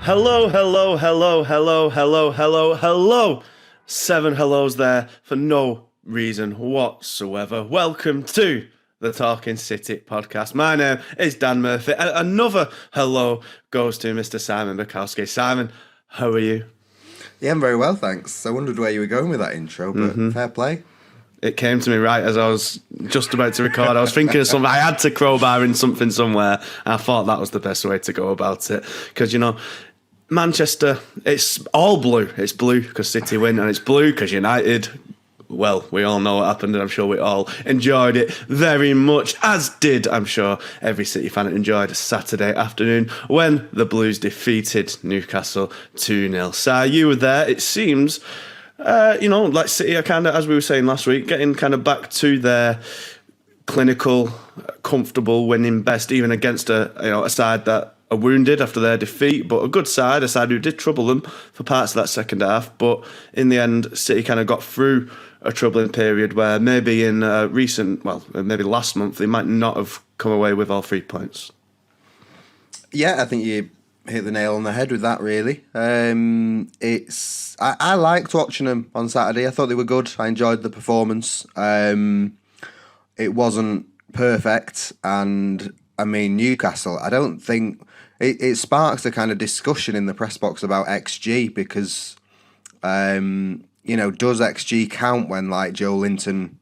Hello, hello, hello, hello, hello, hello, hello. 7 hellos there for no reason whatsoever. Welcome to the Talking City podcast. My name is Dan Murphy. Another hello goes to Mr. Simon Bajkowski. Simon, how are you? Yeah, I'm very well, thanks. I wondered where you were going with that intro, but fair play. It came to me right as I was just about to record. I was thinking of something. I had to crowbar in something somewhere, and I thought that was the best way to go about it. Because, Manchester, it's all blue. It's blue because City win, and it's blue because United, well, we all know what happened, and I'm sure we all enjoyed it very much, as did, I'm sure, every City fan enjoyed Saturday afternoon when the Blues defeated Newcastle 2-0. So you were there. It seems, like City are kind of, as we were saying last week, getting kind of back to their clinical, comfortable winning best, even against a side that are wounded after their defeat, but a good side, a side who did trouble them for parts of that second half. But in the end, City kind of got through a troubling period where maybe in maybe last month, they might not have come away with all 3 points. Yeah, I think you hit the nail on the head with that, really. I liked watching them on Saturday. I thought they were good. I enjoyed the performance. It wasn't perfect, and I mean, Newcastle, I don't think it sparks a kind of discussion in the press box about XG because, does XG count when like Joe Linton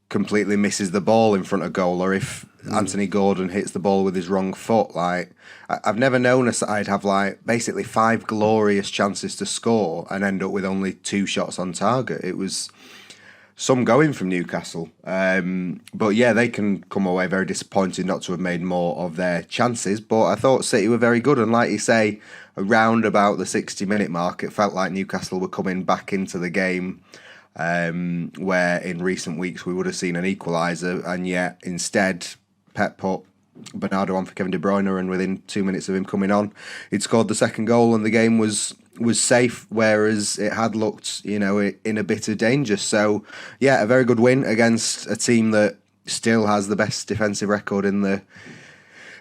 completely misses the ball in front of goal, or if Anthony Gordon hits the ball with his wrong foot? Like, I've never known a side have like basically 5 glorious chances to score and end up with only 2 shots on target. It was some going from Newcastle. But yeah, they can come away very disappointed not to have made more of their chances. But I thought City were very good. And like you say, around about the 60-minute mark, it felt like Newcastle were coming back into the game, where in recent weeks we would have seen an equaliser. And yet instead, Pep put Bernardo on for Kevin De Bruyne, and within 2 minutes of him coming on, he'd scored the second goal and the game was safe, whereas it had looked, in a bit of danger. So, yeah, a very good win against a team that still has the best defensive record in the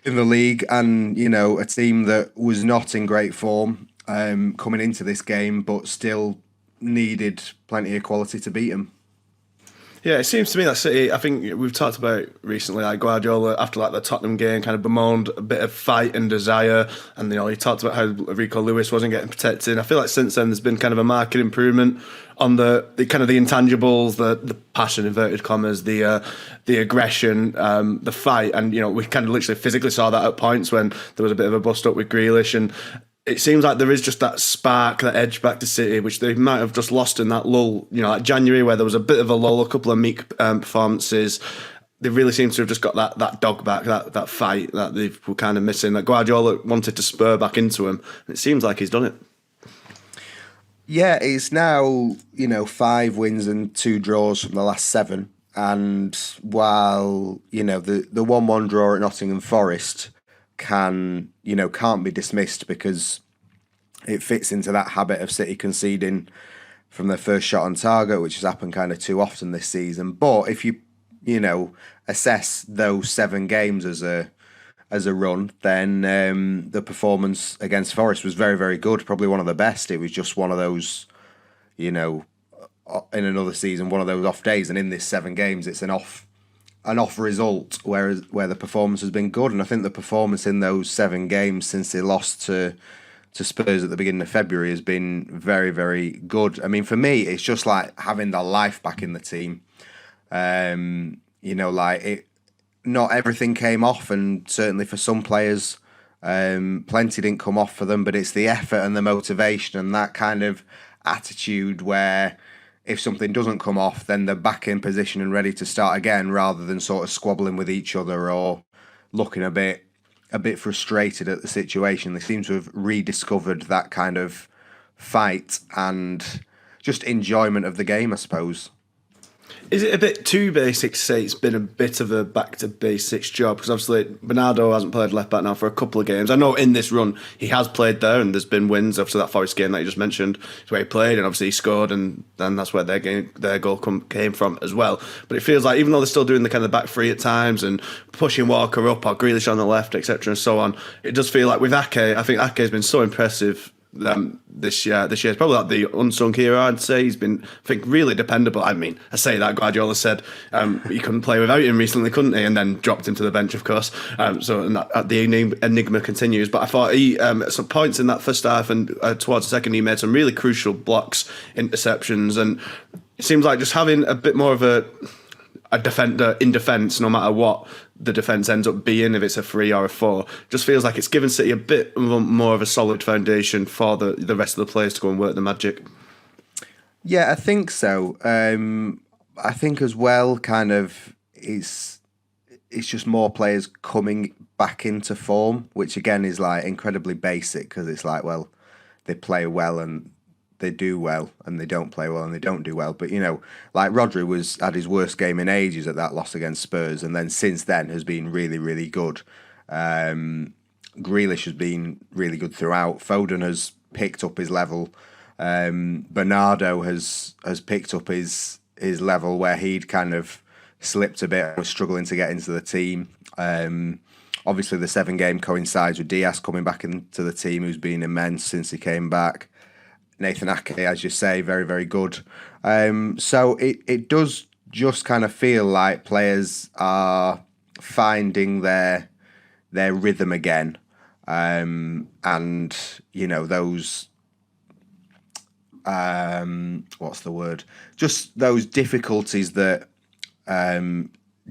league, and a team that was not in great form coming into this game, but still needed plenty of quality to beat them. Yeah, it seems to me that City, I think we've talked about recently, like Guardiola, after like the Tottenham game, kind of bemoaned a bit of fight and desire. And, he talked about how Rico Lewis wasn't getting protected. And I feel like since then there's been kind of a marked improvement on the kind of the intangibles, the passion, inverted commas, the aggression, the fight. And, we kind of literally physically saw that at points when there was a bit of a bust up with Grealish. And it seems like there is just that spark, that edge back to City, which they might have just lost in that lull, like January, where there was a bit of a lull, a couple of meek performances. They really seem to have just got that dog back, that fight that they were kind of missing, that Guardiola wanted to spur back into him. And it seems like he's done it. Yeah, it's now, 5 wins and 2 draws from the last 7. And while, the 1-1 draw at Nottingham Forest can't be dismissed because it fits into that habit of City conceding from their first shot on target, which has happened kind of too often this season. But if you assess those 7 games as a run, then the performance against Forest was very, very good, probably one of the best. It was just one of those, in another season, one of those off days, and in this 7 games it's an off result, where the performance has been good. And I think the performance in those 7 games since they lost to Spurs at the beginning of February has been very, very good. I mean, for me, it's just like having the life back in the team. Not everything came off, and certainly for some players, plenty didn't come off for them, but it's the effort and the motivation and that kind of attitude where if something doesn't come off, then they're back in position and ready to start again, rather than sort of squabbling with each other or looking a bit frustrated at the situation. They seem to have rediscovered that kind of fight and just enjoyment of the game, I suppose. Is it a bit too basic to say it's been a bit of a back to basics job? Because obviously Bernardo hasn't played left back now for a couple of games. I know in this run he has played there and there's been wins. Obviously that Forest game that you just mentioned is where he played and obviously he scored and that's where their goal came from as well. But it feels like even though they're still doing the kind of back three at times and pushing Walker up or Grealish on the left, etc. and so on, it does feel like with Ake, I think Ake has been so impressive this year. This year's probably like the unsung hero, I'd say. He's been, I think, really dependable. I mean, I say that Guardiola said he couldn't play without him recently, couldn't he? And then dropped him to the bench, of course. The enigma continues. But I thought he, at some points in that first half and towards the second, he made some really crucial blocks, interceptions, and it seems like just having a bit more of a defender in defence, no matter what the defence ends up being, if it's a 3 or a 4, just feels like it's given City a bit more of a solid foundation for the rest of the players to go and work the magic. Yeah, I think so. I think as well, kind of, it's just more players coming back into form, which again is like incredibly basic because it's like, well, they play well and they do well, and they don't play well and they don't do well. But, you know, like Rodri had his worst game in ages at that loss against Spurs, and then since then has been really, really good. Grealish has been really good throughout. Foden has picked up his level. Bernardo has picked up his level where he'd kind of slipped a bit, was struggling to get into the team. Obviously, the 7-game coincides with Diaz coming back into the team, who's been immense since he came back. Nathan Ake, as you say, very, very good. So it does just kind of feel like players are finding their rhythm again. And, you know, those... what's the word? Just those difficulties that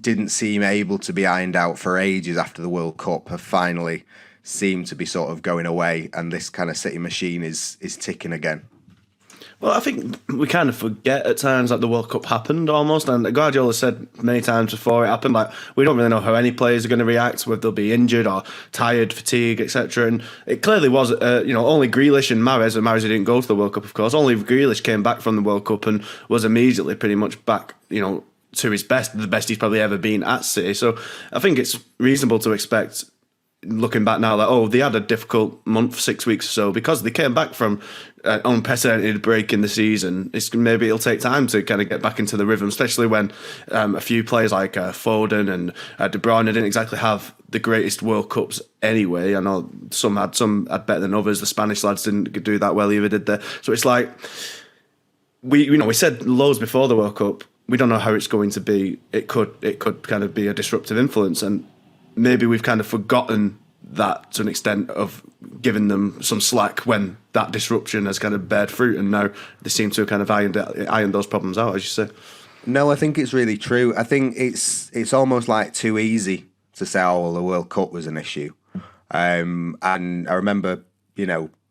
didn't seem able to be ironed out for ages after the World Cup have finally seem to be sort of going away, and this kind of City machine is ticking again. Well, I think we kind of forget at times that the World Cup happened almost, and Guardiola said many times before it happened, like, we don't really know how any players are going to react, whether they'll be injured or tired, fatigue, etc. And it clearly was, only Grealish and Mahrez didn't go to the World Cup, of course. Only Grealish came back from the World Cup and was immediately pretty much back, to his best, the best he's probably ever been at City. So I think it's reasonable to expect, looking back now, that they had a difficult month, 6 weeks or so, because they came back from an unprecedented break in the season. Maybe it'll take time to kind of get back into the rhythm, especially when a few players like Foden and De Bruyne didn't exactly have the greatest World Cups anyway. I know some had better than others. The Spanish lads didn't do that well either, did they? So it's like, we said loads before the World Cup, we don't know how it's going to be. It could kind of be a disruptive influence, and maybe we've kind of forgotten that to an extent of giving them some slack when that disruption has kind of bared fruit, and now they seem to have kind of ironed those problems out, as you say. No, I think it's really true. I think it's almost like too easy to say, oh, well, the World Cup was an issue. And I remember,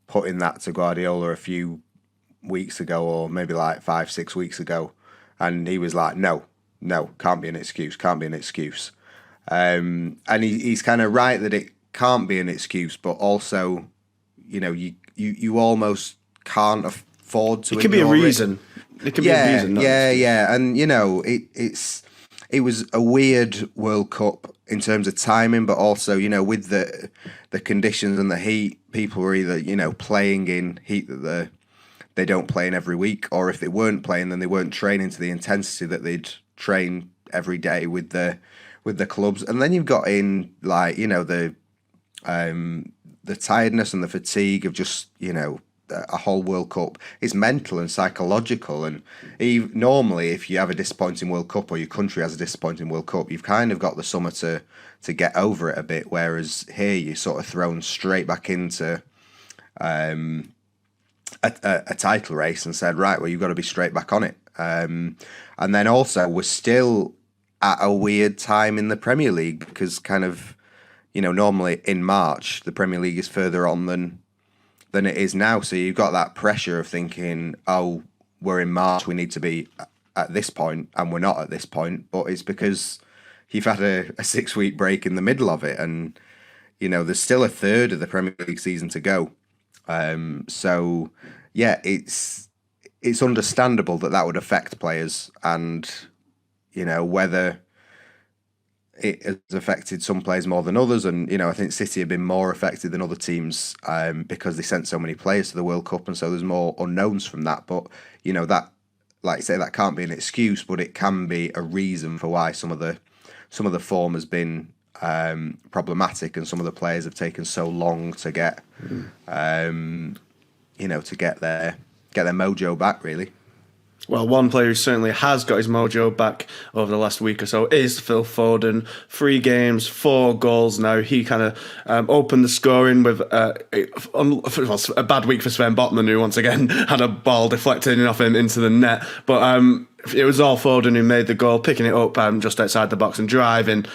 putting that to Guardiola a few weeks ago, or maybe like 5-6 weeks ago, and he was like, no, can't be an excuse. And he's kind of right that it can't be an excuse, but also, you almost can't afford to. It can be a reason. It can be a reason. Yeah. And it was a weird World Cup in terms of timing, but also, with the conditions and the heat, people were either playing in heat that they don't play in every week, or if they weren't playing, then they weren't training to the intensity that they'd train every day with the clubs. And then you've got in the tiredness and the fatigue of just a whole World Cup. It's mental and psychological, and normally if you have a disappointing World Cup, or your country has a disappointing World Cup, you've kind of got the summer to get over it a bit, whereas here you're sort of thrown straight back into a title race and said, right, well, you've got to be straight back on it. And then also we're still at a weird time in the Premier League, because kind of, normally in March, the Premier League is further on than it is now. So you've got that pressure of thinking, oh, we're in March, we need to be at this point, and we're not at this point. But it's because you've had a 6-week break in the middle of it, and, there's still a third of the Premier League season to go. So, yeah, it's understandable that would affect players, and whether it has affected some players more than others. And, I think City have been more affected than other teams because they sent so many players to the World Cup. And so there's more unknowns from that. But, that, like I say, that can't be an excuse, but it can be a reason for why some of the form has been problematic, and some of the players have taken so long to get, to get their mojo back, really. Well, one player who certainly has got his mojo back over the last week or so is Phil Foden. 3 games, 4 goals now. He kind of opened the scoring with a bad week for Sven Botman, who once again had a ball deflected off him into the net. But it was all Foden who made the goal, picking it up just outside the box and driving,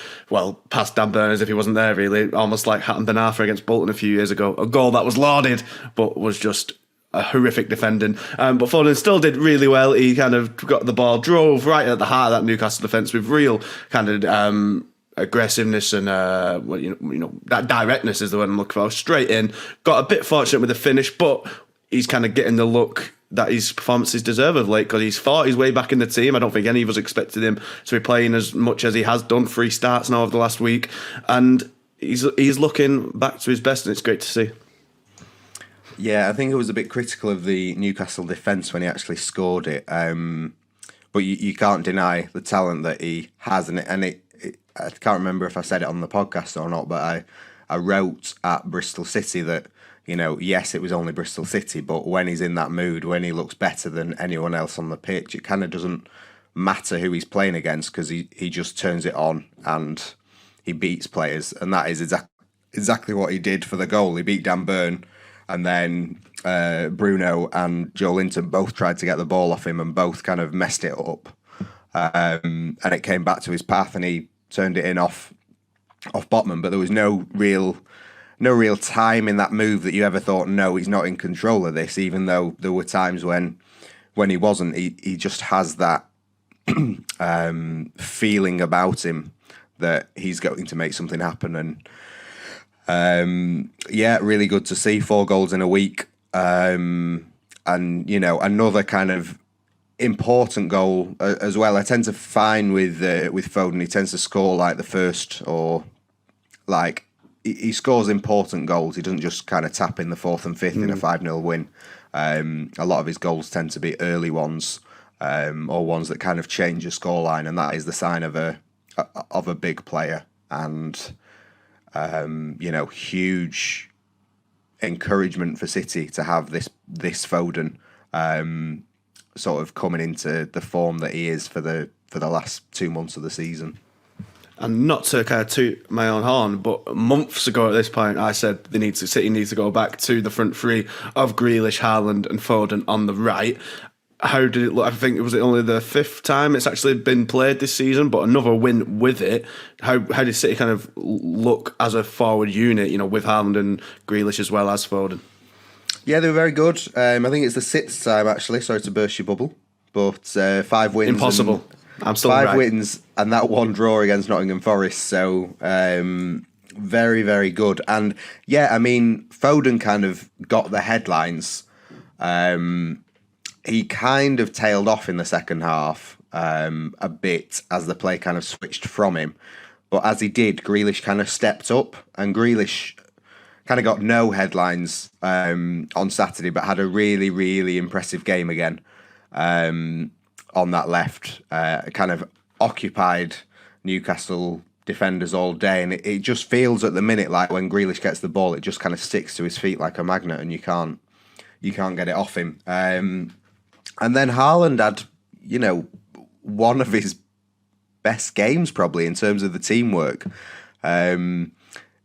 past Dan Burn as if he wasn't there, really. Almost like Hatton Ben Arfa against Bolton a few years ago. A goal that was lauded, but was just a horrific defending. But Foden still did really well. He kind of got the ball, drove right at the heart of that Newcastle defence with real kind of aggressiveness and that directness is the word I'm looking for. Straight in, got a bit fortunate with the finish, but he's kind of getting the look that his performances deserve of late, because he's fought his way back in the team. I don't think any of us expected him to be playing as much as he has done. 3 starts now over the last week, and he's looking back to his best, and it's great to see. Yeah, I think I was a bit critical of the Newcastle defence when he actually scored it. But you can't deny the talent that he has. And I can't remember if I said it on the podcast or not, but I wrote at Bristol City that, yes, it was only Bristol City, but when he's in that mood, when he looks better than anyone else on the pitch, it kind of doesn't matter who he's playing against, because he just turns it on and he beats players. And that is exactly what he did for the goal. He beat Dan Burn. And then Bruno and Joelinton both tried to get the ball off him and both kind of messed it up. And it came back to his path and he turned it in off Botman. But there was no real time in that move that you ever thought, no, he's not in control of this, even though there were times when he wasn't. He just has that feeling about him that he's going to make something happen. And really good to see 4 goals in a week. And, another kind of important goal as well. I tend to find with Foden, he tends to score like the first, or like he scores important goals. He doesn't just kind of tap in the 4th and 5th in a 5-0 win. A lot of his goals tend to be early ones, or ones that kind of change the scoreline, and that is the sign of a big player. And huge encouragement for City to have this Foden sort of coming into the form that he is for the last 2 months of the season. And not to kind of toot my own horn, but months ago at this point, I said City needs to go back to the front 3 of Grealish, Haaland, and Foden on the right. How did it look? I think it was only the 5th time it's actually been played this season, but another win with it. How did City kind of look as a forward unit, with Haaland and Grealish as well as Foden? Yeah, they were very good. I think it's the 6th time, actually. Sorry to burst your bubble. But 5 wins. Impossible. I'm still 5 right. wins and that 1 draw against Nottingham Forest. So very, very good. And Foden kind of got the headlines. He kind of tailed off in the second half a bit as the play kind of switched from him. But as he did, Grealish kind of stepped up, and Grealish kind of got no headlines on Saturday, but had a really, really impressive game again on that left. Kind of occupied Newcastle defenders all day, and it just feels at the minute like when Grealish gets the ball, it just kind of sticks to his feet like a magnet, and you can't get it off him. And then Haaland had, one of his best games probably in terms of the teamwork.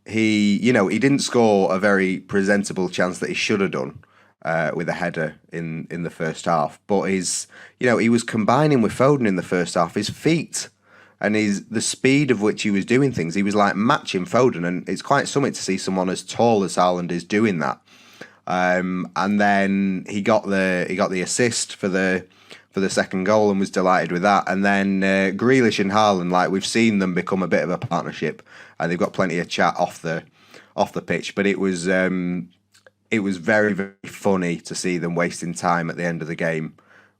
He didn't score a very presentable chance that he should have done with a header in the first half, but he was combining with Foden in the first half. His feet and the speed of which he was doing things, he was like matching Foden, and it's quite something to see someone as tall as Haaland is doing that. And then he got the assist for the second goal and was delighted with that. And then Grealish and Haaland, like we've seen them become a bit of a partnership, and they've got plenty of chat off the pitch. But it was very, very funny to see them wasting time at the end of the game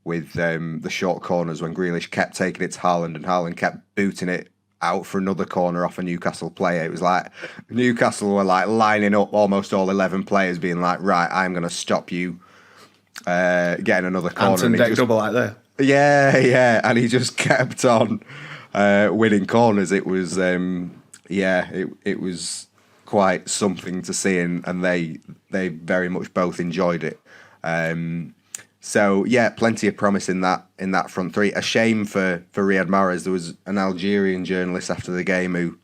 with the short corners when Grealish kept taking it to Haaland and Haaland kept booting it out for another corner off a Newcastle player. It was like Newcastle were like lining up almost all 11 players being like, right, I'm going to stop you getting another corner. Anton deck double like that. Yeah, and he just kept on winning corners. It was, it was quite something to see, and they very much both enjoyed it. So yeah, plenty of promise in that front three. A shame for Riyad Mahrez. There was an Algerian journalist after the game who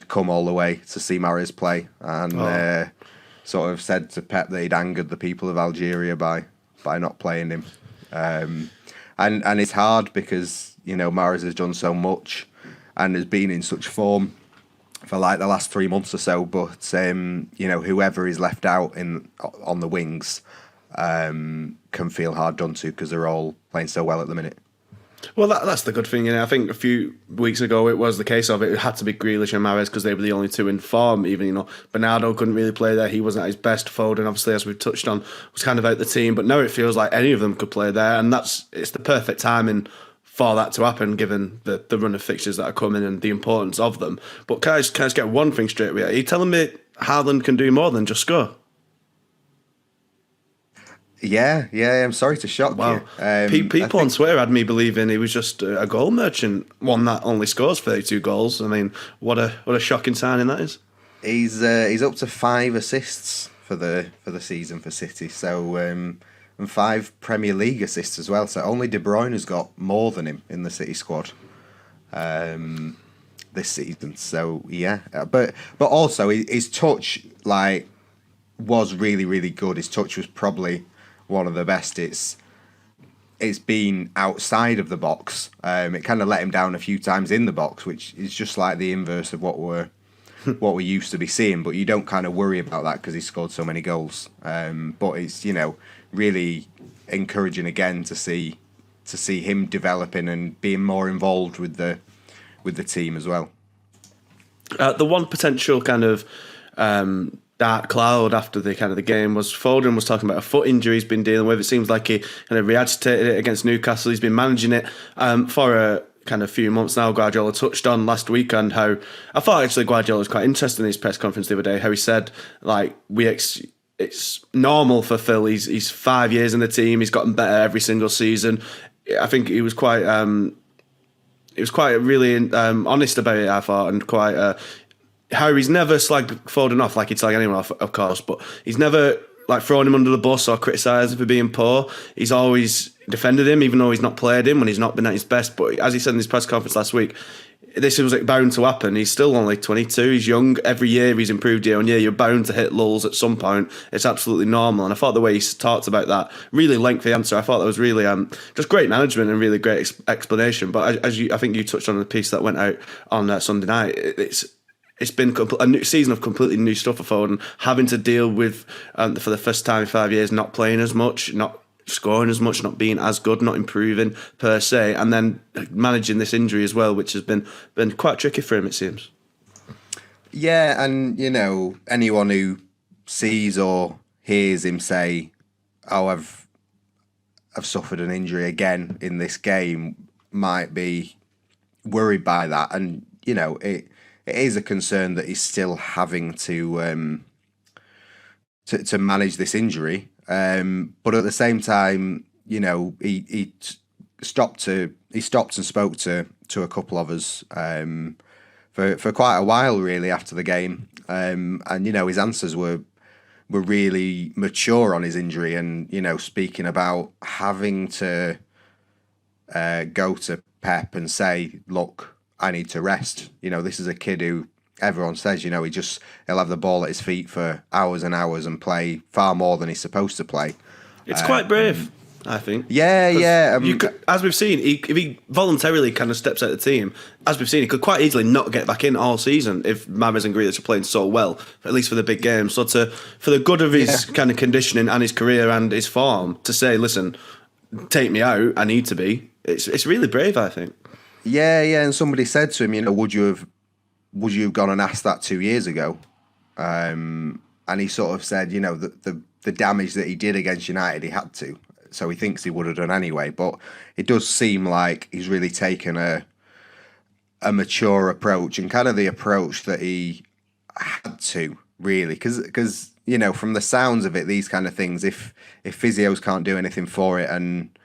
come all the way to see Mahrez play, and sort of said to Pep that he'd angered the people of Algeria by not playing him. And it's hard because Mahrez has done so much and has been in such form for like the last 3 months or so. But whoever is left out on the wings can feel hard done to because they're all playing so well at the minute. Well, that's the good thing. I think a few weeks ago it was the case of it had to be Grealish and Mahrez because they were the only two in form. Even Bernardo couldn't really play there; he wasn't at his best. Foden, obviously, as we've touched on, was kind of out the team. But now it feels like any of them could play there, and it's the perfect timing for that to happen, given the run of fixtures that are coming and the importance of them. But can I just get one thing straight away? Are you telling me Haaland can do more than just score? Yeah, I'm sorry to shock you. People on Twitter had me believing he was just a goal merchant, one that only scores 32 goals. I mean, what a shocking signing that is. He's up to 5 assists for the season for City, so and 5 Premier League assists as well. So only De Bruyne has got more than him in the City squad this season. So yeah, but also his touch was really, really good. His touch was probably one of the best it's been outside of the box. It kind of let him down a few times in the box, which is just like the inverse of what we're used to be seeing. But you don't kind of worry about that because he scored so many goals. But it's really encouraging again to see him developing and being more involved with the team as well. The one potential kind of dark cloud after the game was Foden was talking about a foot injury he's been dealing with. It seems like he kind of re-agitated it against Newcastle. He's been managing it for a kind of few months now. Guardiola touched on last week and how I thought actually Guardiola was quite interesting in his press conference the other day, how he said it's normal for Phil. He's 5 years in the team. He's gotten better every single season. I think he was quite really honest about it, I thought, and quite how he's never slagged Foden off like he'd slag anyone off, of course, but he's never thrown him under the bus or criticised him for being poor. He's always defended him, even though he's not played him when he's not been at his best. But as he said in his press conference last week, this was bound to happen. He's still only 22. He's young. Every year he's improved year on year. You're bound to hit lulls at some point. It's absolutely normal. And I thought the way he talked about that, really lengthy answer, I thought that was really just great management and really great explanation. But I think you touched on the piece that went out on Sunday night. It's been a new season of completely new stuff for Foden, having to deal with, for the first time in 5 years, not playing as much, not scoring as much, not being as good, not improving per se, and then managing this injury as well, which has been quite tricky for him, it seems. Yeah, and anyone who sees or hears him say, "Oh, I've suffered an injury again in this game," might be worried by that, and it is a concern that he's still having to manage this injury. But at the same time, he stopped and spoke to a couple of us for quite a while really after the game, and his answers were really mature on his injury, and speaking about having to go to Pep and say, "Look, I need to rest." This is a kid who everyone says, he'll have the ball at his feet for hours and hours and play far more than he's supposed to play. It's quite brave, I think. Yeah. As we've seen, if he voluntarily kind of steps out of the team, as we've seen, he could quite easily not get back in all season if Mahrez and Grealish are playing so well, at least for the big games. So for the good of his kind of conditioning and his career and his form, to say, listen, take me out, I need to be, it's really brave, I think. Yeah, and somebody said to him, would you have gone and asked that 2 years ago? And he sort of said, the damage that he did against United, he had to. so he thinks he would have done anyway. But it does seem like he's really taken a mature approach, and kind of the approach that he had to, really, because from the sounds of it, these kind of things, if physios can't do anything for it, and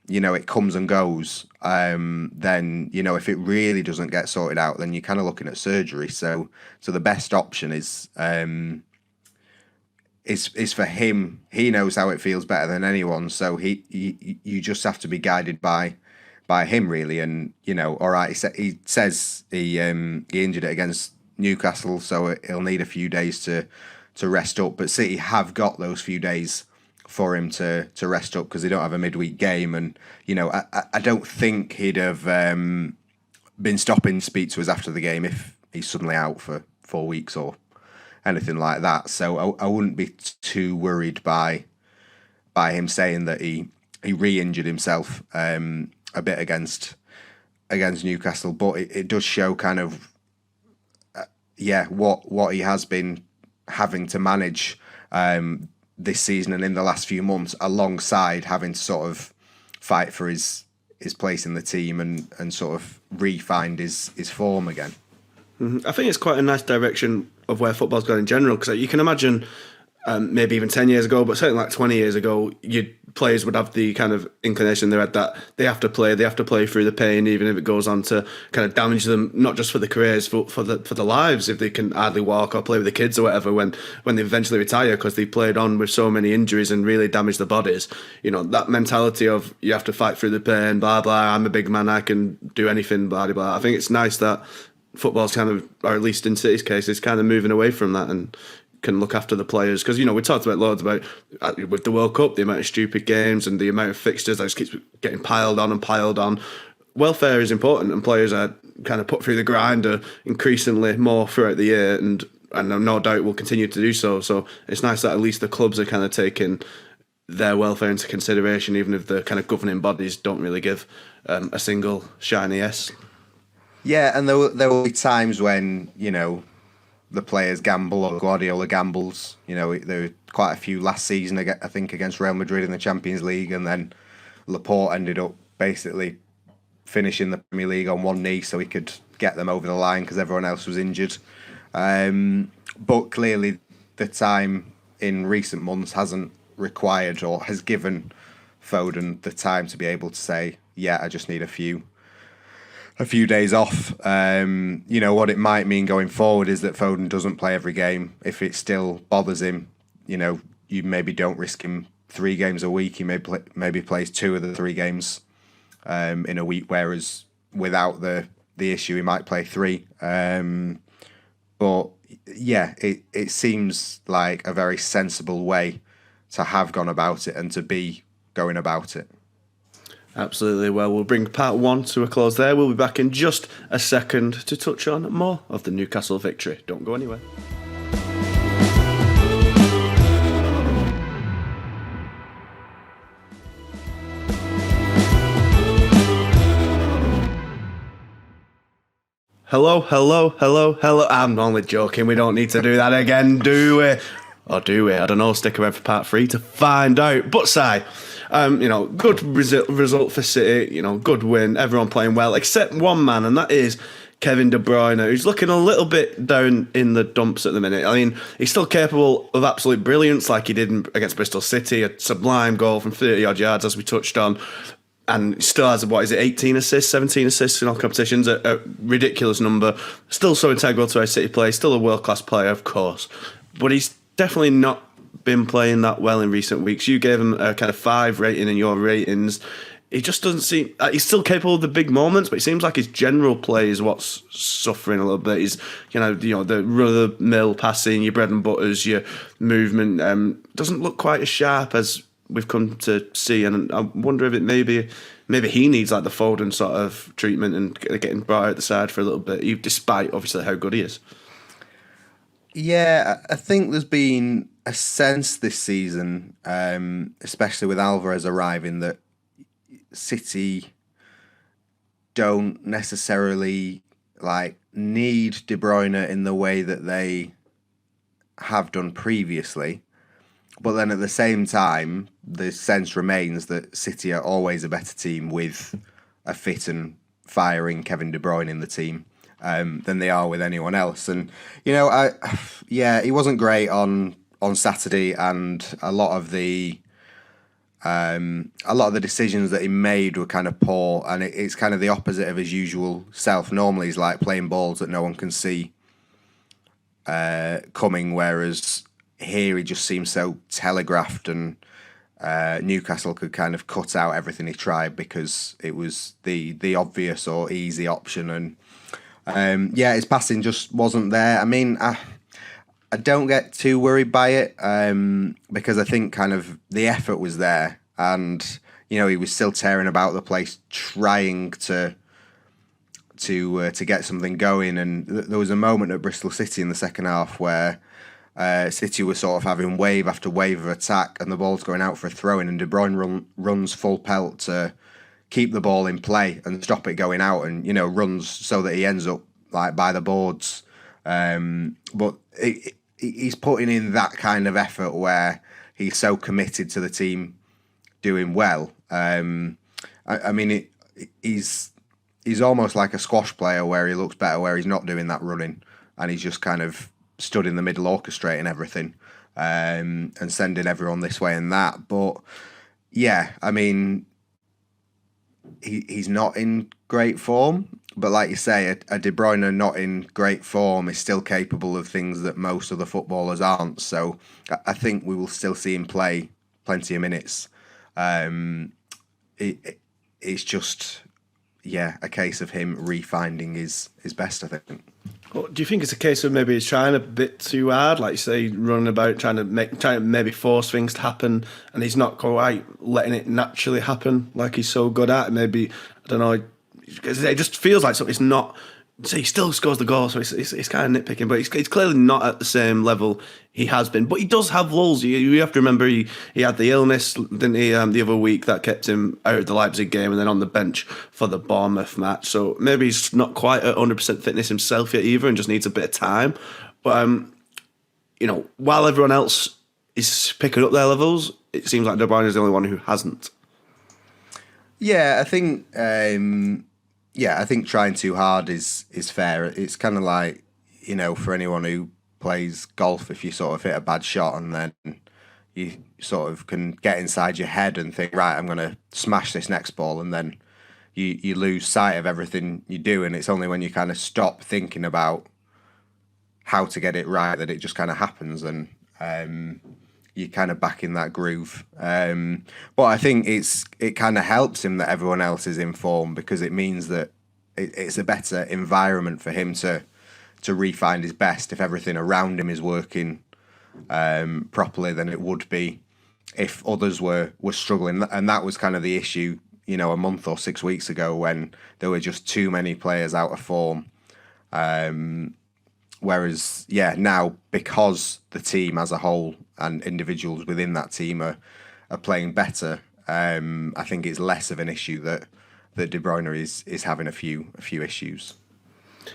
it comes and goes, then if it really doesn't get sorted out, then you're kind of looking at surgery. So the best option is for him. He knows how it feels better than anyone, so you just have to be guided by him, really. And all right, he says he injured it against Newcastle, so he'll need a few days to rest up. But City have got those few days for him to rest up, because they don't have a midweek game. And I don't think he'd have been stopping to speak to us after the game if he's suddenly out for 4 weeks or anything like that. So I wouldn't be too worried by him saying that he re-injured himself a bit against Newcastle. But it does show kind of what he has been having to manage this season and in the last few months, alongside having to sort of fight for his place in the team and sort of re-find his form again. I think it's quite a nice direction of where football's gone in general, because you can imagine maybe even 10 years ago, but certainly like 20 years ago, players would have the kind of inclination in their head that they have to play through the pain, even if it goes on to kind of damage them, not just for the careers, but for the lives, if they can hardly walk or play with the kids or whatever when they eventually retire, because they played on with so many injuries and really damaged their bodies. That mentality of you have to fight through the pain, blah, blah, I'm a big man, I can do anything, blah, blah, blah. I think it's nice that football's kind of, or at least in City's case, is kind of moving away from that and can look after the players. Because, we talked about loads about, with the World Cup, the amount of stupid games and the amount of fixtures that just keeps getting piled on. Welfare is important, and players are kind of put through the grinder increasingly more throughout the year, and no doubt will continue to do so. So it's nice that at least the clubs are kind of taking their welfare into consideration, even if the kind of governing bodies don't really give a single shiny yes. Yeah, and there will be times when, the players gamble, or Guardiola gambles. There were quite a few last season, I think, against Real Madrid in the Champions League, and then Laporte ended up basically finishing the Premier League on one knee so he could get them over the line because everyone else was injured. But clearly the time in recent months hasn't required or has given Foden the time to be able to say, yeah, I just need a few days off. What it might mean going forward is that Foden doesn't play every game. If it still bothers him, you maybe don't risk him 3 games a week. He maybe plays 2 of the 3 games in a week, whereas without the issue, he might play 3. But yeah, it seems like a very sensible way to have gone about it and to be going about it. Absolutely. Well, we'll bring part 1 to a close there. We'll be back in just a second to touch on more of the Newcastle victory. Don't go anywhere. Hello. I'm only joking. We don't need to do that again, do we? Or do we? I don't know. Stick around for part 3 to find out. But, Si, good result for City, good win, everyone playing well, except one man, and that is Kevin De Bruyne, who's looking a little bit down in the dumps at the minute. I mean, he's still capable of absolute brilliance like he did against Bristol City, a sublime goal from 30-odd yards, as we touched on, and still has, 18 assists, 17 assists in all competitions, a ridiculous number, still so integral to our City play, still a world-class player, of course, but he's definitely not been playing that well in recent weeks. You gave him a kind of 5 rating in your ratings. He just doesn't seem... he's still capable of the big moments, but it seems like his general play is what's suffering a little bit. He's, the run-of-the-mill passing, your bread and butters, your movement doesn't look quite as sharp as we've come to see. And I wonder if it maybe he needs like the Foden sort of treatment and getting brought out the side for a little bit, despite obviously how good he is. Yeah, I think there's been a sense this season, especially with Alvarez arriving, that City don't necessarily need De Bruyne in the way that they have done previously. But then at the same time, the sense remains that City are always a better team with a fit and firing Kevin De Bruyne in the team than they are with anyone else. And he wasn't great on Saturday, and a lot of the decisions that he made were kind of poor, and it's kind of the opposite of his usual self. Normally, he's like playing balls that no one can see coming, whereas here he just seems so telegraphed, and Newcastle could kind of cut out everything he tried because it was the obvious or easy option. And his passing just wasn't there. I mean, I don't get too worried by it because I think kind of the effort was there, and he was still tearing about the place trying to get something going. And there was a moment at Bristol City in the second half where City was sort of having wave after wave of attack, and the ball's going out for a throw-in, and De Bruyne runs full pelt to keep the ball in play and stop it going out, and runs so that he ends up like by the boards. But he's putting in that kind of effort where he's so committed to the team doing well. He's almost like a squash player where he looks better where he's not doing that running, and he's just kind of stood in the middle orchestrating everything and sending everyone this way and that. But he's not in great form, but like you say, a De Bruyne not in great form is still capable of things that most other footballers aren't. So I think we will still see him play plenty of minutes. It's just a case of him refinding his best, I think. Well, do you think it's a case of maybe he's trying a bit too hard, like you say, running about, trying to maybe force things to happen, and he's not quite letting it naturally happen like he's so good at? Maybe, I don't know, it just feels like something. It's not. So he still scores the goal, so it's kind of nitpicking, but he's clearly not at the same level he has been. But he does have lulls. You have to remember he had the illness, didn't he, the other week that kept him out of the Leipzig game and then on the bench for the Bournemouth match. So maybe he's not quite at 100% fitness himself yet either and just needs a bit of time. But, while everyone else is picking up their levels, it seems like De Bruyne is the only one who hasn't. Yeah, I think... I think trying too hard is fair. It's kind of like, for anyone who plays golf, if you sort of hit a bad shot and then you sort of can get inside your head and think, right, I'm going to smash this next ball, and then you lose sight of everything you do, and it's only when you kind of stop thinking about how to get it right that it just kind of happens, and you're kind of back in that groove. But I think it kind of helps him that everyone else is in form, because it means that it's a better environment for him to re-find his best if everything around him is working properly than it would be if others were struggling. And that was kind of the issue, a month or 6 weeks ago, when there were just too many players out of form. Whereas, now, because the team as a whole and individuals within that team are playing better, I think it's less of an issue that De Bruyne is having a few issues.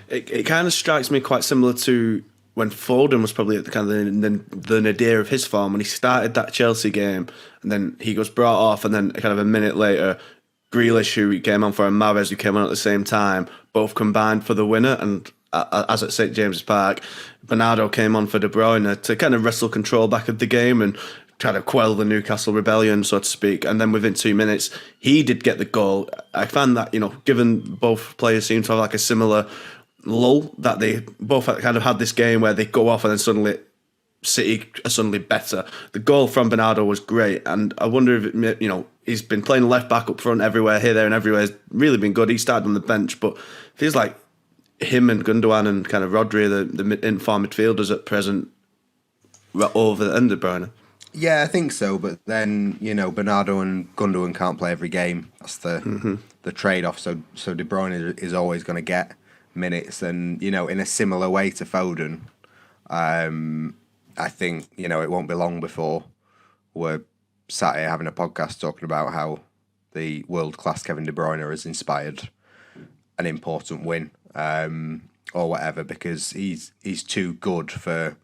It kind of strikes me quite similar to when Foden was probably at the kind of the nadir of his form, when he started that Chelsea game, and then he was brought off, and then kind of a minute later, Grealish, who came on for, and Mahrez, who came on at the same time, both combined for the winner. And as at St James's Park, Bernardo came on for De Bruyne to kind of wrestle control back of the game and try to quell the Newcastle rebellion, so to speak. And then within 2 minutes, he did get the goal. I found that, given both players seem to have like a similar lull, that they both kind of had this game where they go off and then suddenly City are suddenly better. The goal from Bernardo was great, and I wonder if, he's been playing left back up front everywhere, here, there and everywhere. He's really been good. He started on the bench, but it feels like him and Gundogan and kind of Rodri are the in-form midfielders at present over the end of Bruyne. Yeah, I think so. But then, Bernardo and Gundogan can't play every game. That's the trade-off. So De Bruyne is always going to get minutes. And, in a similar way to Foden, I think, it won't be long before we're sat here having a podcast talking about how the world-class Kevin De Bruyne has inspired an important win. Or whatever, because he's too good for,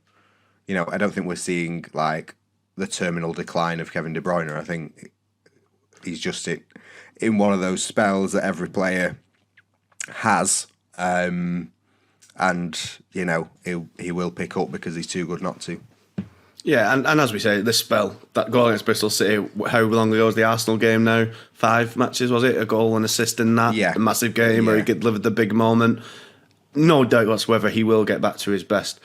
I don't think we're seeing like the terminal decline of Kevin De Bruyne. I think he's just in one of those spells that every player has, and he will pick up because he's too good not to. Yeah, and as we say, this spell, that goal against Bristol City, how long ago was the Arsenal game now? 5 matches, was it? A goal and assist in that? Yeah. A massive game where he delivered the big moment. No doubt whatsoever he will get back to his best.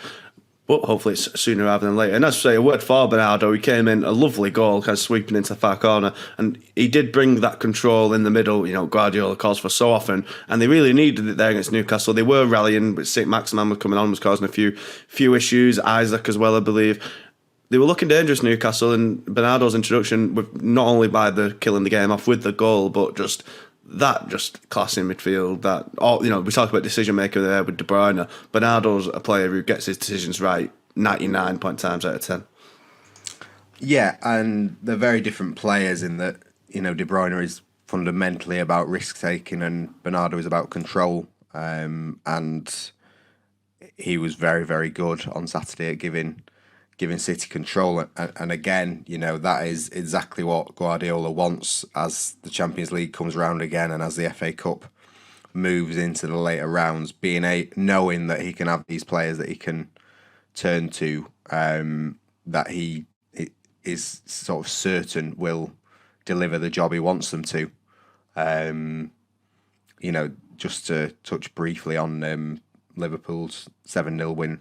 But hopefully it's sooner rather than later. And as I say, a word for Bernardo, he came in, a lovely goal, kind of sweeping into the far corner. And he did bring that control in the middle, Guardiola calls for so often. And they really needed it there against Newcastle. They were rallying, but St. Maximan was coming on, was causing a few issues. Isaac as well, I believe. They were looking dangerous, Newcastle, and Bernardo's introduction, not only by the killing the game off with the goal, but just class in midfield. We talk about decision maker there with De Bruyne. Bernardo's a player who gets his decisions right 99 times out of 10. Yeah, and they're very different players in that, De Bruyne is fundamentally about risk taking and Bernardo is about control. And he was very, very good on Saturday at giving City control, and again, that is exactly what Guardiola wants as the Champions League comes around again, and as the FA Cup moves into the later rounds, knowing that he can have these players that he can turn to, that he is sort of certain will deliver the job he wants them to. Just to touch briefly on Liverpool's 7-0 win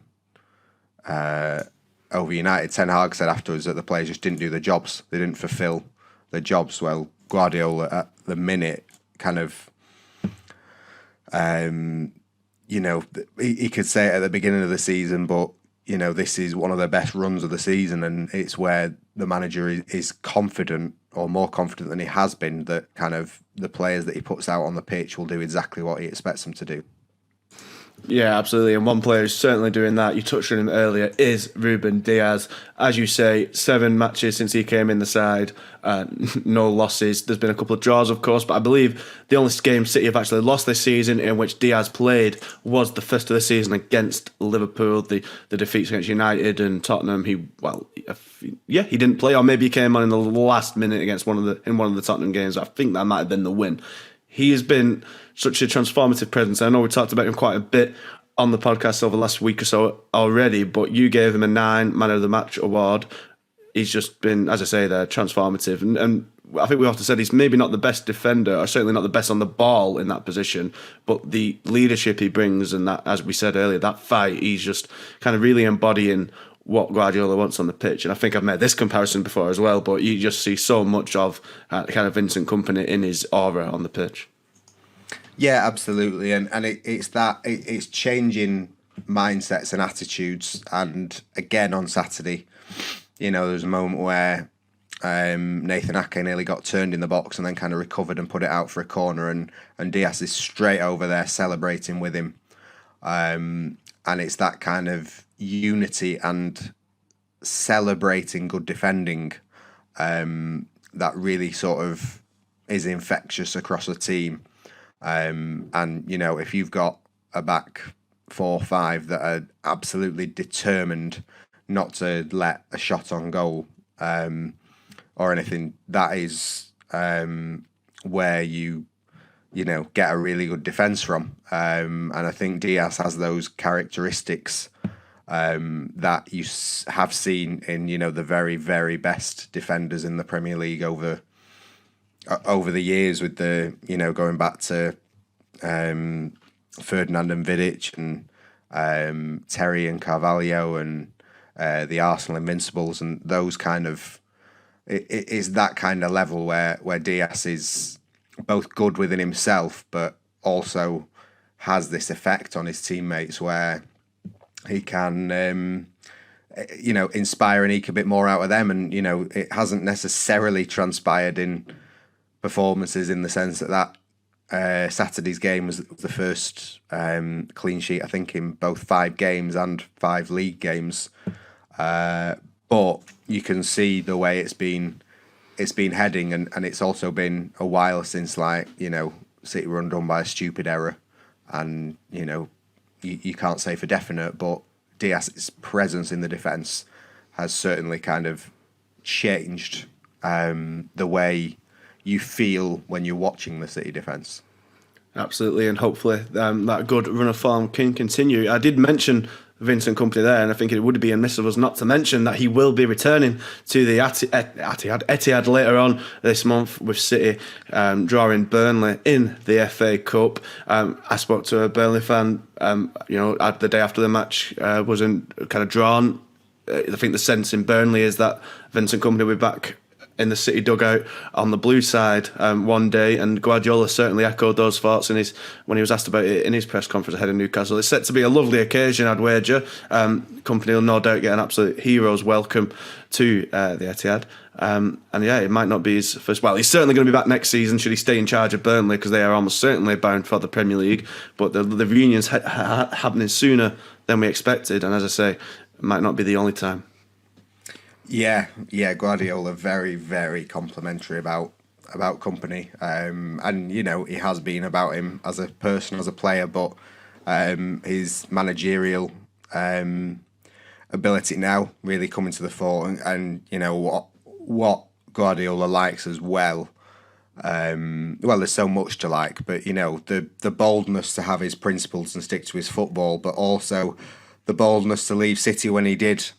over United, Ten Hag said afterwards that the players just didn't do the jobs. They didn't fulfil the jobs. Well, Guardiola at the minute kind of, he could say it at the beginning of the season, but, this is one of the best runs of the season, and it's where the manager is confident, or more confident than he has been, that kind of the players that he puts out on the pitch will do exactly what he expects them to do. Yeah, absolutely. And one player who's certainly doing that, you touched on him earlier, is Ruben Diaz. As you say, 7 matches since he came in the side, no losses. There's been a couple of draws, of course, but I believe the only game City have actually lost this season in which Diaz played was the first of the season against Liverpool, the defeats against United and Tottenham. He didn't play, or maybe he came on in the last minute against one of the Tottenham games. I think that might have been the win. He has been such a transformative presence. I know we talked about him quite a bit on the podcast over the last week or so already, but you gave him a 9 Man of the Match award. He's just been, as I say there, transformative. And I think we often said he's maybe not the best defender, or certainly not the best on the ball in that position, but the leadership he brings and that, as we said earlier, that fight, he's just kind of really embodying what Guardiola wants on the pitch. And I think I've made this comparison before as well, but you just see so much of kind of Vincent Kompany in his aura on the pitch. Yeah, absolutely. And it's changing mindsets and attitudes. And again, on Saturday, there was a moment where Nathan Ake nearly got turned in the box and then kind of recovered and put it out for a corner, and Diaz is straight over there celebrating with him. And it's that kind of unity and celebrating good defending that really sort of is infectious across the team. And if you've got a back 4-5 that are absolutely determined not to let a shot on goal or anything, that is where you get a really good defence from. And I think Diaz has those characteristics that you have seen in the very, very best defenders in the Premier League over the years, with the going back to Ferdinand and Vidic and Terry and Carvalho and the Arsenal Invincibles, and those kind of, it is that kind of level where Diaz is both good within himself but also has this effect on his teammates where he can inspire and eke a bit more out of them. And it hasn't necessarily transpired in performances in the sense that Saturday's game was the first clean sheet, I think, in both 5 games and 5 league games. But you can see the way it's been heading, and it's also been a while since City were undone by a stupid error, and you can't say for definite, but Diaz's presence in the defence has certainly kind of changed the way you feel when you're watching the City defence. Absolutely, and hopefully that good run of form can continue. I did mention Vincent Kompany there, and I think it would be amiss of us not to mention that he will be returning to the Etihad later on this month with City drawing Burnley in the FA Cup. I spoke to a Burnley fan, the day after the match wasn't kind of drawn. I think the sense in Burnley is that Vincent Kompany will be back in the City dugout on the blue side one day, and Guardiola certainly echoed those thoughts when he was asked about it in his press conference ahead of Newcastle. It's set to be a lovely occasion, I'd wager. Kompany will no doubt get an absolute hero's welcome to the Etihad. It might not be his first. Well, he's certainly going to be back next season should he stay in charge of Burnley, because they are almost certainly bound for the Premier League. But the reunion's happening sooner than we expected, and as I say, it might not be the only time. Yeah, Guardiola very, very complimentary about Kompany, and he has been about him as a person, as a player, but his managerial ability now really coming to the fore, and what Guardiola likes as well. There's so much to like, but the boldness to have his principles and stick to his football, but also the boldness to leave City when he did.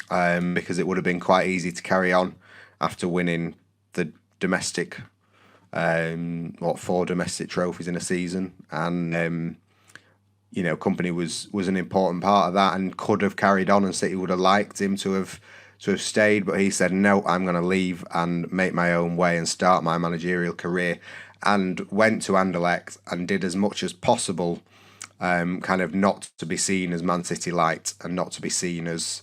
Because it would have been quite easy to carry on after winning the domestic, 4 domestic trophies in a season, and Kompany was an important part of that and could have carried on, and City would have liked him to have stayed, but he said no, I'm going to leave and make my own way and start my managerial career, and went to Anderlecht and did as much as possible, kind of not to be seen as Man City light and not to be seen as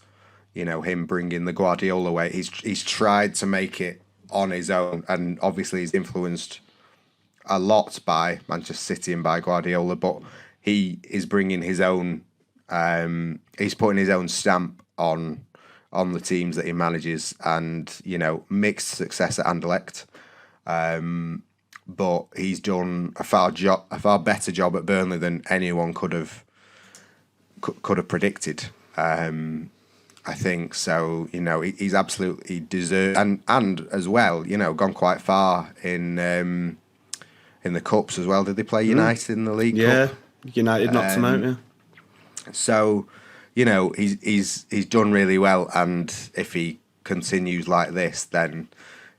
him bringing the Guardiola way. He's tried to make it on his own, and obviously he's influenced a lot by Manchester City and by Guardiola, but he is bringing his own, he's putting his own stamp on the teams that he manages, and, mixed success at Anderlecht. But he's done a far better job at Burnley than anyone could have predicted. I think so. He's absolutely deserved, and as well, gone quite far in the cups as well. Did they play United in the League Cup? Yeah, United knocked him out. Yeah. So, he's done really well, and if he continues like this, then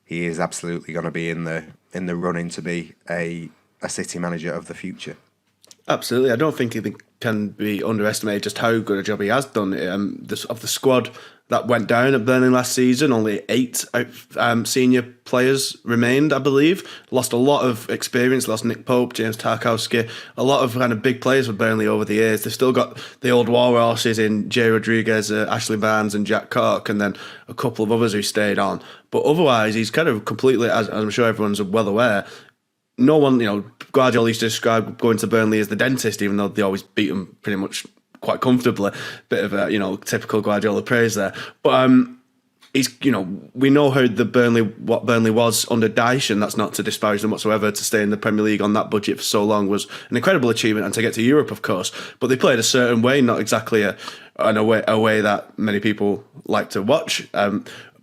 he is absolutely going to be in the running to be a City manager of the future. Absolutely. I don't think it can be underestimated just how good a job he has done. Of the squad that went down at Burnley last season, only 8 senior players remained, I believe. Lost a lot of experience, lost Nick Pope, James Tarkowski, a lot of kind of big players for Burnley over the years. They've still got the old war horses in Jay Rodriguez, Ashley Barnes and Jack Cork, and then a couple of others who stayed on. But otherwise, he's kind of completely, as I'm sure everyone's well aware, no one, Guardiola used to describe going to Burnley as the dentist, even though they always beat him pretty much quite comfortably. Bit of a, typical Guardiola praise there. But he's, we know what Burnley was under Dyche, and that's not to disparage them whatsoever. To stay in the Premier League on that budget for so long was an incredible achievement, and to get to Europe, of course. But they played a certain way, not exactly a way that many people like to watch.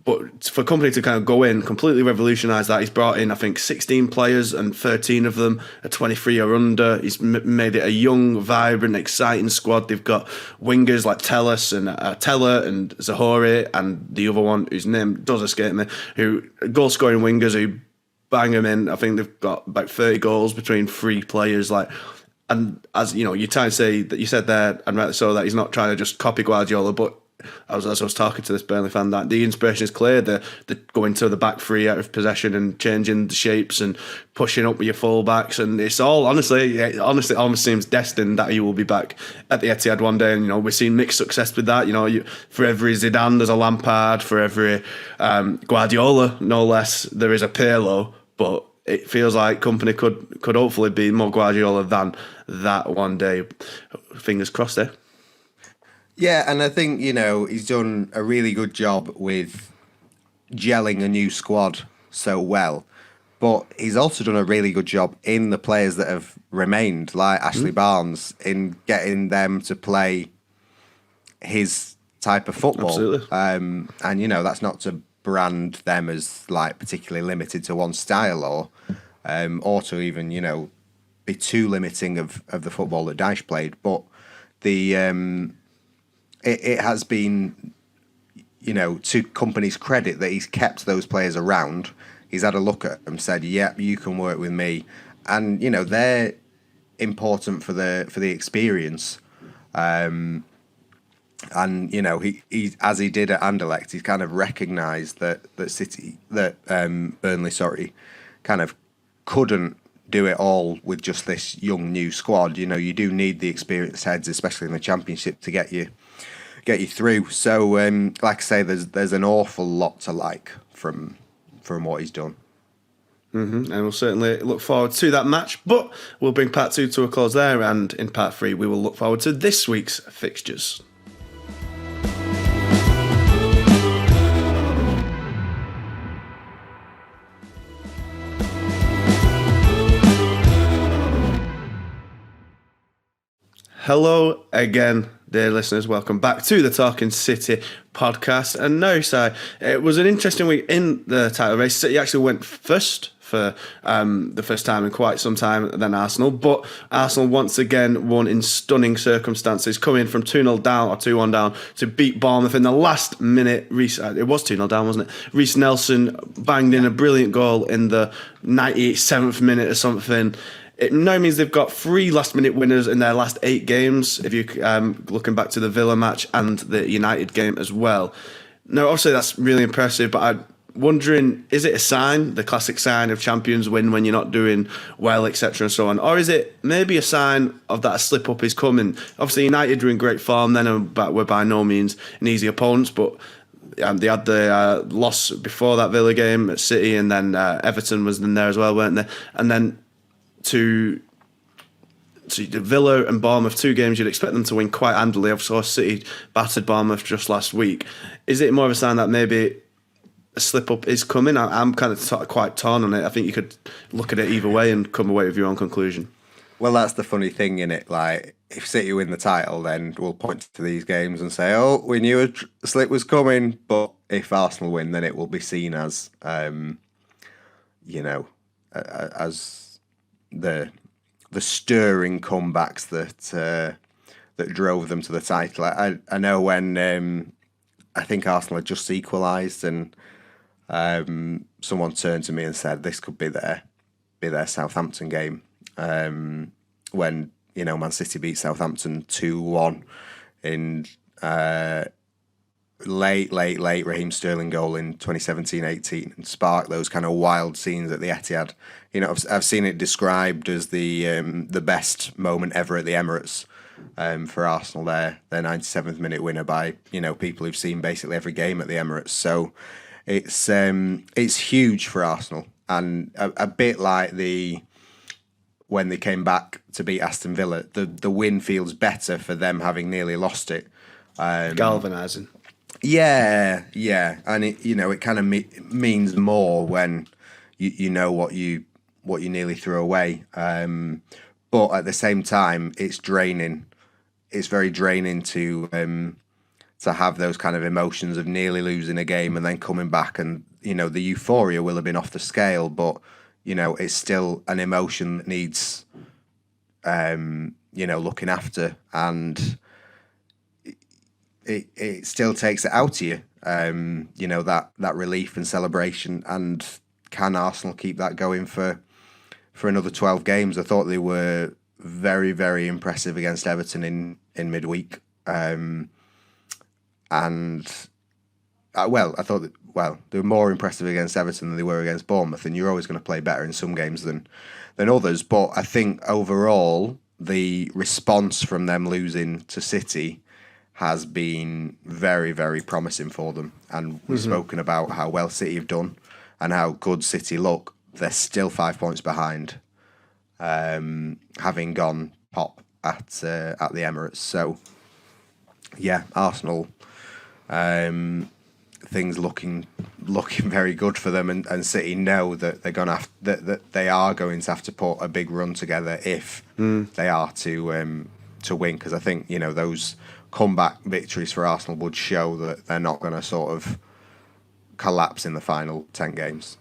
But for Kompany to kind of go in, completely revolutionise that, he's brought in, I think, 16 players, and 13 of them are 23 or under. He's made it a young, vibrant, exciting squad. They've got wingers like Teller and Zahori, and the other one whose name does escape me, who goal-scoring wingers who bang them in. I think they've got about 30 goals between 3 players. And as you try and say that, you said there, and rightly so, that he's not trying to just copy Guardiola, but as I was talking to this Burnley fan, that the inspiration is clear. The going to the back 3 out of possession and changing the shapes and pushing up with your full-backs, and it's all honestly almost seems destined that he will be back at the Etihad one day. And we've seen mixed success with that. For every Zidane there's a Lampard, for every Guardiola no less there is a Pirlo, but it feels like Kompany could hopefully be more Guardiola than that one day. Fingers crossed there. Yeah, and I think, he's done a really good job with gelling a new squad so well. But he's also done a really good job in the players that have remained, like Ashley Barnes, in getting them to play his type of football. Absolutely. And, that's not to brand them as like particularly limited to one style or to even, you know, be too limiting of the football that Dyche played. But the it has been, you know, to company's credit that he's kept those players around. He's had a look at them, said, "Yep, you can work with me," and you know they're important for the experience. And you know he as he did at Anderlecht, he's kind of recognised that Burnley, kind of couldn't do it all with just this young new squad. You know, you do need the experienced heads, especially in the Championship, to get you through. So, like I say, there's an awful lot to like from what he's done. And we'll certainly look forward to that match. But we'll bring part 2 to a close there, and in part 3 we will look forward to this week's fixtures. Hello again, dear listeners. Welcome back to the Talking City podcast. And no, Si, it was an interesting week in the title race. City actually went first for the first time in quite some time than Arsenal. But Arsenal once again won in stunning circumstances, coming from 2-0 down or 2-1 down to beat Bournemouth in the last minute. It was 2-0 down, wasn't it? Reece Nelson banged in a brilliant goal in the 97th minute or something. It now means they've got 3 last-minute winners in their last 8 games, if you looking back to the Villa match and the United game as well. Now, obviously, that's really impressive, but I'm wondering, is it a sign, the classic sign of champions win when you're not doing well, etc. and so on, or is it maybe a sign of that a slip-up is coming? Obviously, United are in great form then, but we're by no means an easy opponents, but they had the loss before that Villa game at City, and then Everton was in there as well, weren't they? And then to Villa and Bournemouth, 2 games you'd expect them to win quite handily. I saw City battered Bournemouth just last week. Is it more of a sign that maybe a slip-up is coming? I'm kind of quite torn on it. I think you could look at it either way and come away with your own conclusion. Well, that's the funny thing, innit? Like, if City win the title, then we'll point to these games and say, oh, we knew a slip was coming. But if Arsenal win, then it will be seen as, you know, as the stirring comebacks that drove them to the title. I know when I think Arsenal had just equalised, and someone turned to me and said this could be their Southampton game, when, you know, Man City beat Southampton 2-1 in late Raheem Sterling goal in 2017-18 and sparked those kind of wild scenes at the Etihad. You know, I've seen it described as the best moment ever at the Emirates for Arsenal. Their 97th minute winner by, you know, people who've seen basically every game at the Emirates. So it's huge for Arsenal, and a bit like when they came back to beat Aston Villa, the win feels better for them having nearly lost it. Galvanising. Yeah, and it, you know, it kind of means more when you know what you nearly threw away. But at the same time, it's draining. It's very draining to have those kind of emotions of nearly losing a game and then coming back, and you know the euphoria will have been off the scale, but you know it's still an emotion that needs you know, looking after, and it still takes it out of you. You know, that relief and celebration. And can Arsenal keep that going for another 12 games? I thought they were very, very impressive against Everton in midweek. I thought they were more impressive against Everton than they were against Bournemouth, and you're always going to play better in some games than others. But I think overall, the response from them losing to City has been very, very promising for them. And we've spoken about how well City have done and how good City look. They're still 5 points behind, having gone top at the Emirates. So, yeah, Arsenal, things looking very good for them, and City know that they're gonna that they are going to have to put a big run together if they are to win. Because I think, you know, those comeback victories for Arsenal would show that they're not going to sort of collapse in the final 10 games.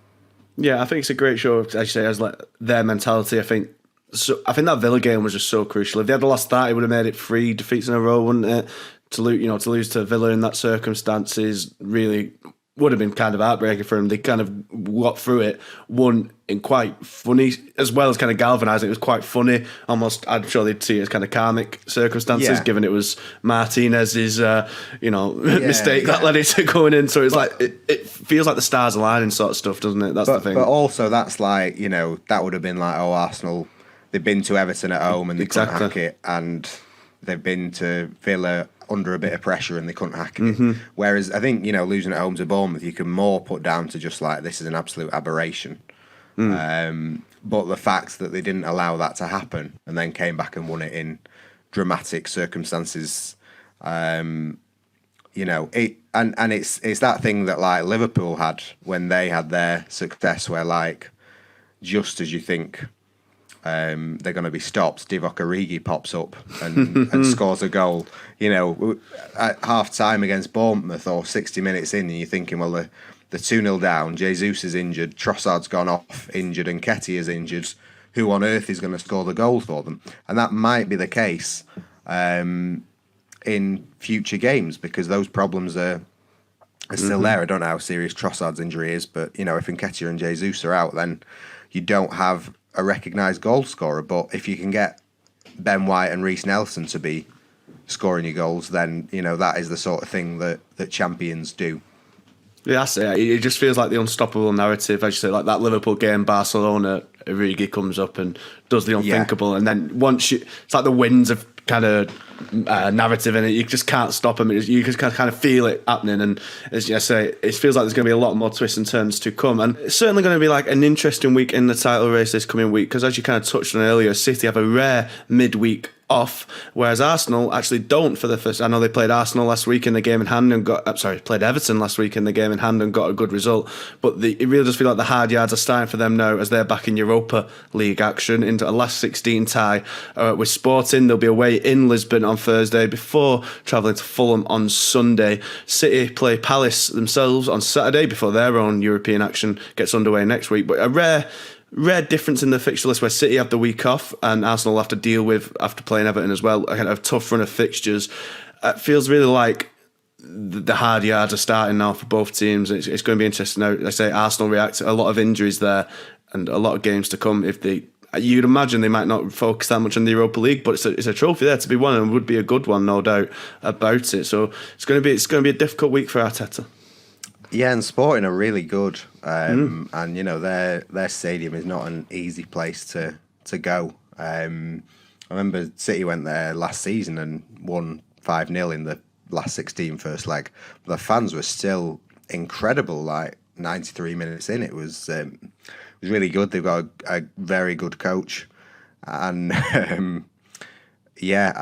Yeah, I think it's a great show, as you say, as like their mentality. I think that Villa game was just so crucial. If they had lost that, it would have made it 3 defeats in a row, wouldn't it? To lose to Villa in that circumstances really would have been kind of heartbreaking for them. They kind of got through it, won in quite funny, as well as kind of galvanising. It was quite funny, almost. I'm sure they'd see it as kind of karmic circumstances, given it was Martinez's, mistake that led it to going in. So it's it feels like the stars aligning sort of stuff, doesn't it? That's the thing. But also, that's like, that would have been like, Arsenal, they've been to Everton at home and they couldn't hack it, and they've been to Villa under a bit of pressure and they couldn't hack it. Mm-hmm. Whereas I think, losing at home to Bournemouth, you can more put down to just like, this is an absolute aberration. But the fact that they didn't allow that to happen and then came back and won it in dramatic circumstances, it's that thing that like Liverpool had when they had their success, where like, just as you think they're going to be stopped, Divock Origi pops up and scores a goal. At half time against Bournemouth or 60 minutes in, and you're thinking, well, they're 2-0 down, Jesus is injured, Trossard's gone off injured, and Nketiah is injured. Who on earth is going to score the goal for them? And that might be the case in future games, because those problems are still there. I don't know how serious Trossard's injury is, but if Nketiah and Jesus are out, then you don't have a recognised goal scorer. But if you can get Ben White and Reece Nelson to be scoring your goals, then that is the sort of thing that champions do. Yeah, that's it. It just feels like the unstoppable narrative, as you say, like that Liverpool game, Barcelona, Origi comes up and does the unthinkable, and then it's like the winds of kind of narrative in it. You just can't stop them. You just kind of feel it happening, and as you say, it feels like there's going to be a lot more twists and turns to come, and it's certainly going to be like an interesting week in the title race this coming week, because as you kind of touched on earlier, City have a rare midweek off, whereas Arsenal actually don't for the first. I know they played Arsenal last week in the game in hand and played Everton last week in the game in hand and got a good result. But it really does feel like the hard yards are starting for them now, as they're back in Europa League action into a last 16 tie with Sporting. They'll be away in Lisbon on Thursday before travelling to Fulham on Sunday. City play Palace themselves on Saturday before their own European action gets underway next week. But a rare difference in the fixture list, where City have the week off and Arsenal have to deal with, after playing Everton as well, a kind of tough run of fixtures. It feels really like the hard yards are starting now for both teams. It's going to be interesting now. I say Arsenal react to a lot of injuries there and a lot of games to come. You'd imagine they might not focus that much on the Europa League, but it's a trophy there to be won, and would be a good one, no doubt about it. So it's going to be a difficult week for Arteta. Yeah, and Sporting are really good, and their stadium is not an easy place to go. I remember City went there last season and won 5-0 in the last 16 first leg. But the fans were still incredible. Like 93 minutes in, it was really good. They've got a very good coach, and I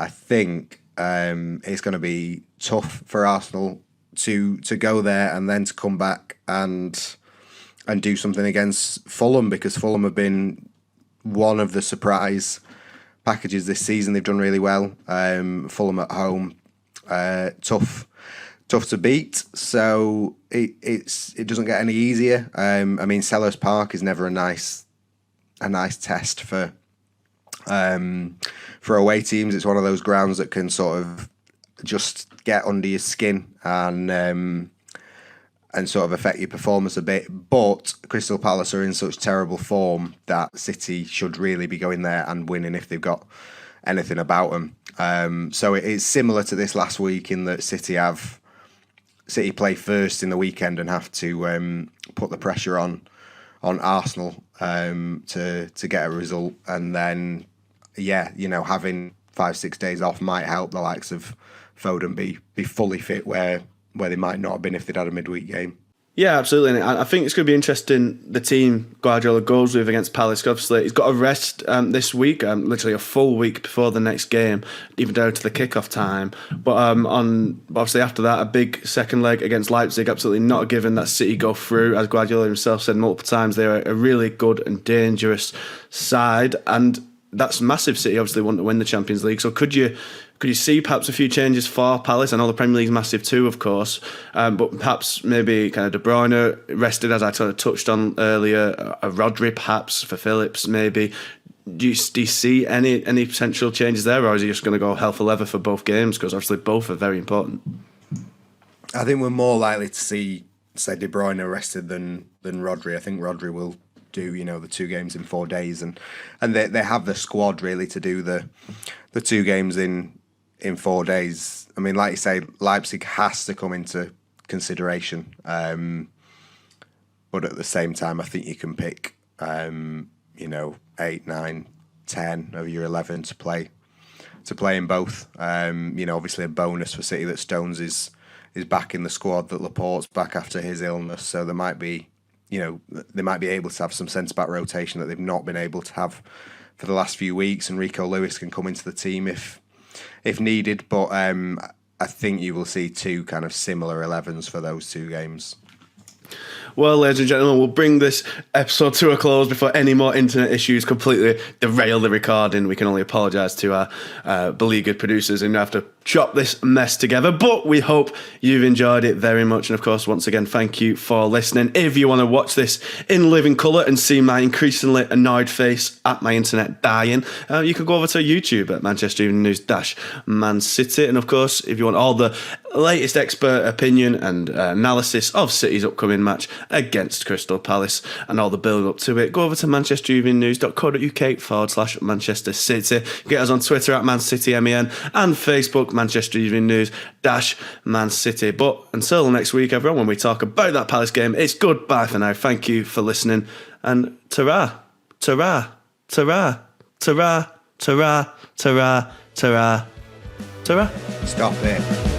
think it's going to be tough for Arsenal to go there and then to come back and do something against Fulham, because Fulham have been one of the surprise packages this season. They've done really well. Fulham at home, tough to beat. So it doesn't get any easier. Selhurst Park is never a nice test for away teams. It's one of those grounds that can sort of just get under your skin and sort of affect your performance a bit. But Crystal Palace are in such terrible form that City should really be going there and winning if they've got anything about them. So it is similar to this last week in that City play first in the weekend and have to put the pressure on Arsenal to get a result, and then having 5-6 days off might help the likes of Foden be fully fit where they might not have been if they'd had a midweek game. Yeah, absolutely. And I think it's going to be interesting, the team Guardiola goes with against Palace. Obviously, he's got a rest this week, literally a full week before the next game, even down to the kickoff time. But obviously after that, a big second leg against Leipzig, absolutely not a given that City go through. As Guardiola himself said multiple times, they're a really good and dangerous side. And that's massive. City obviously want to win the Champions League. So could you see perhaps a few changes for Palace? I know the Premier League's massive too, of course, but perhaps maybe kind of De Bruyne rested, as I sort of touched on earlier, a Rodri perhaps for Phillips maybe. Do you see any potential changes there, or is he just going to go hell for leather for both games? Because obviously both are very important. I think we're more likely to see, say, De Bruyne rested than Rodri. I think Rodri will do, the 2 games in 4 days, and they have the squad really to do the 2 games in 4 days. I mean, like you say, Leipzig has to come into consideration, but at the same time, I think you can pick 8, 9, 10 of your 11 to play in both. Obviously a bonus for City that Stones is back in the squad, that Laporte's back after his illness, so they might be able to have some centre back rotation that they've not been able to have for the last few weeks, and Rico Lewis can come into the team if needed. But I think you will see 2 kind of similar 11s for those 2 games. Well, ladies and gentlemen, we'll bring this episode to a close before any more internet issues completely derail the recording. We can only apologise to our beleaguered producers and have to chop this mess together, but we hope you've enjoyed it very much. And of course, once again, thank you for listening. If you want to watch this in living colour and see my increasingly annoyed face at my internet dying, you can go over to YouTube at Manchester Evening News Man City. And of course, if you want all the latest expert opinion and analysis of City's upcoming match against Crystal Palace and all the build up to it, go over to manchestereveningnews.co.uk/Manchester City. Get us on Twitter at ManCityMen and Facebook Manchester Evening News Man City. But until next week, everyone, when we talk about that Palace game, it's goodbye for now. Thank you for listening, and ta-ra, ta-ra, ta-ra, ta-ra, ta-ra, ta-ra, ta-ra, ta-ra. Stop it.